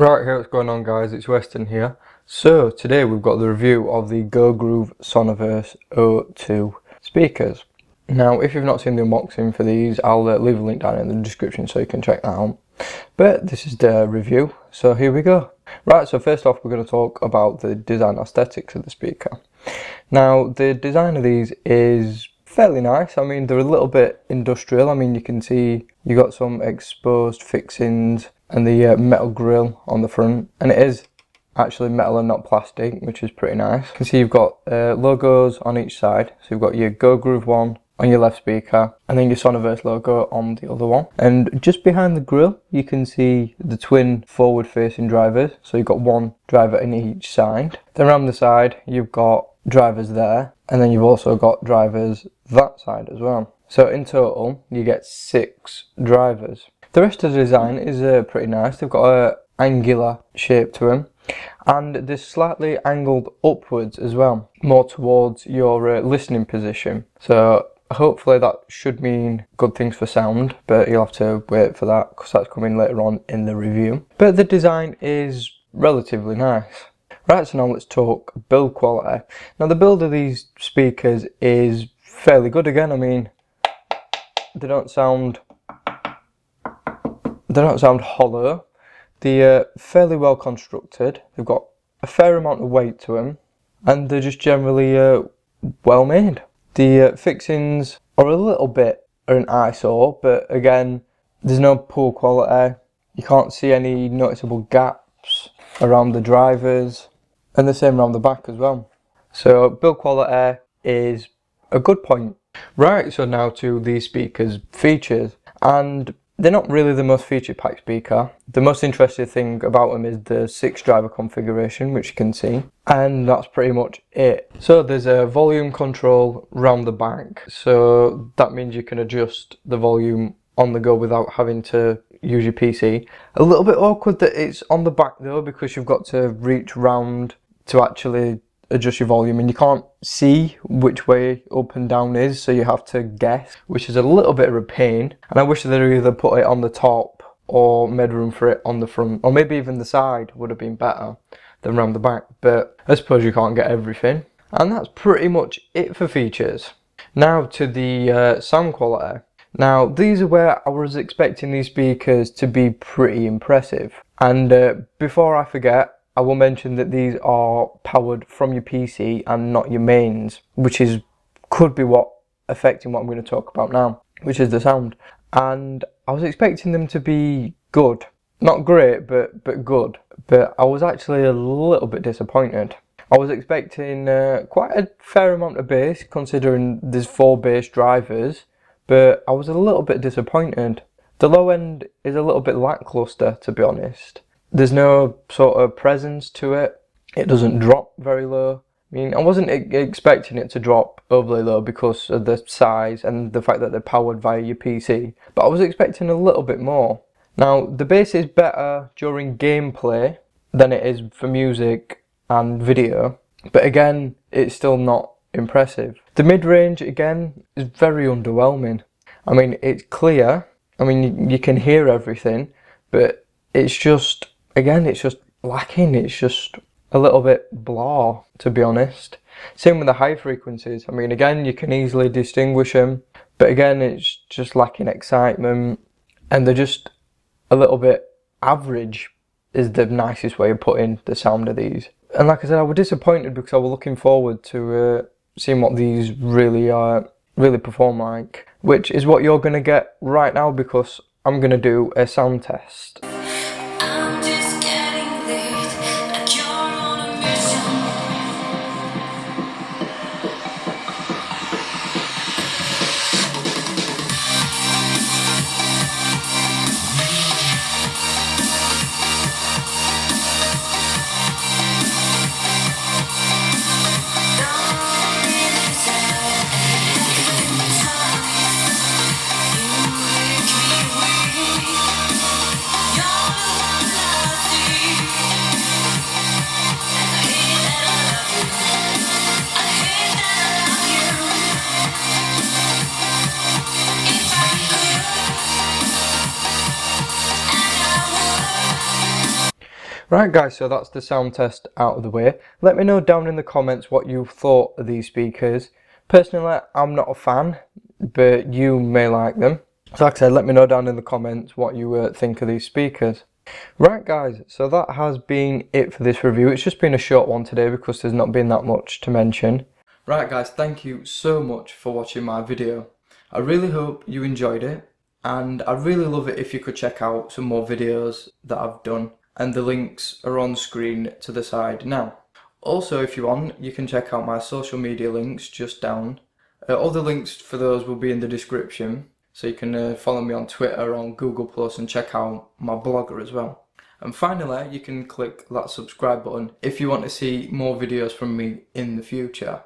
Right, here what's going on guys, it's Weston here. So today we've got the review of the GOgroove SONAVERSE O2 speakers. Now if you've not seen the unboxing for these, I'll leave a link down in the description so you can check that out. But this is the review, so here we go. Right, so first off we're going to talk about the design aesthetics of the speaker. Now the design of these is fairly nice. I mean, they're a little bit industrial. I mean, you can see you got some exposed fixings and the metal grille on the front, and it is actually metal and not plastic, which is pretty nice. You can see you've got logos on each side, so you've got your GOgroove one on your left speaker and then your SONAVERSE logo on the other one. And just behind the grille you can see the twin forward facing drivers, so you've got one driver in each side. Then around the side you've got drivers there, and then you've also got drivers that side as well. So in total you get 6 drivers. The rest of the design is pretty nice. They've got an angular shape to them, and they're slightly angled upwards as well, more towards your listening position. So hopefully that should mean good things for sound, but you'll have to wait for that because that's coming later on in the review. But the design is relatively nice. Right, so now let's talk build quality. Now the build of these speakers is fairly good again. I mean, they don't sound hollow. They're fairly well constructed. They've got a fair amount of weight to them, and they're just generally well made. The fixings are a little bit an eyesore, but again, there's no poor quality. You can't see any noticeable gaps around the drivers, and the same around the back as well. So build quality is a good point. Right, so now to the speaker's features, and they're not really the most feature-packed speaker. The most interesting thing about them is the 6-driver configuration, which you can see, and that's pretty much it. So there's a volume control round the back, so that means you can adjust the volume on the go without having to use your PC. A little bit awkward that it's on the back though, because you've got to reach round to actually adjust your volume, and you can't see which way up and down is, so you have to guess, which is a little bit of a pain. And I wish they'd either put it on the top or made room for it on the front, or maybe even the side would have been better than around the back, but I suppose you can't get everything. And that's pretty much it for features. Now to the sound quality. Now these are where I was expecting these speakers to be pretty impressive, and before I forget, I will mention that these are powered from your PC and not your mains, which could be affecting what I'm going to talk about now, which is the sound. And I was expecting them to be good, not great, but good. But I was actually a little bit disappointed. I was expecting quite a fair amount of bass, considering there's 4 bass drivers, but I was a little bit disappointed. The low end is a little bit lackluster, to be honest. There's no sort of presence to it. It doesn't drop very low. I mean, I wasn't expecting it to drop overly low because of the size and the fact that they're powered via your PC, but I was expecting a little bit more. Now, the bass is better during gameplay than it is for music and video, but again, it's still not impressive. The mid-range, again, is very underwhelming. I mean, it's clear. I mean, you can hear everything, but it's just, again, it's just lacking. It's just a little bit blah, to be honest. Same with the high frequencies. I mean, again, you can easily distinguish them, but again, it's just lacking excitement, and they're just a little bit average is the nicest way of putting the sound of these. And like I said, I was disappointed because I was looking forward to seeing what these really perform like, which is what you're going to get right now, because I'm going to do a sound test. You're Right guys, so that's the sound test out of the way. Let me know down in the comments what you thought of these speakers. Personally, I'm not a fan, but you may like them. So like I said, let me know down in the comments what you think of these speakers. Right guys, so that has been it for this review. It's just been a short one today because there's not been that much to mention. Right guys, thank you so much for watching my video. I really hope you enjoyed it, and I'd really love it if you could check out some more videos that I've done, and the links are on screen to the side now. Also, if you want, you can check out my social media links just down. All the links for those will be in the description, so you can follow me on Twitter, on Google Plus, and check out my blogger as well. And finally, you can click that subscribe button if you want to see more videos from me in the future.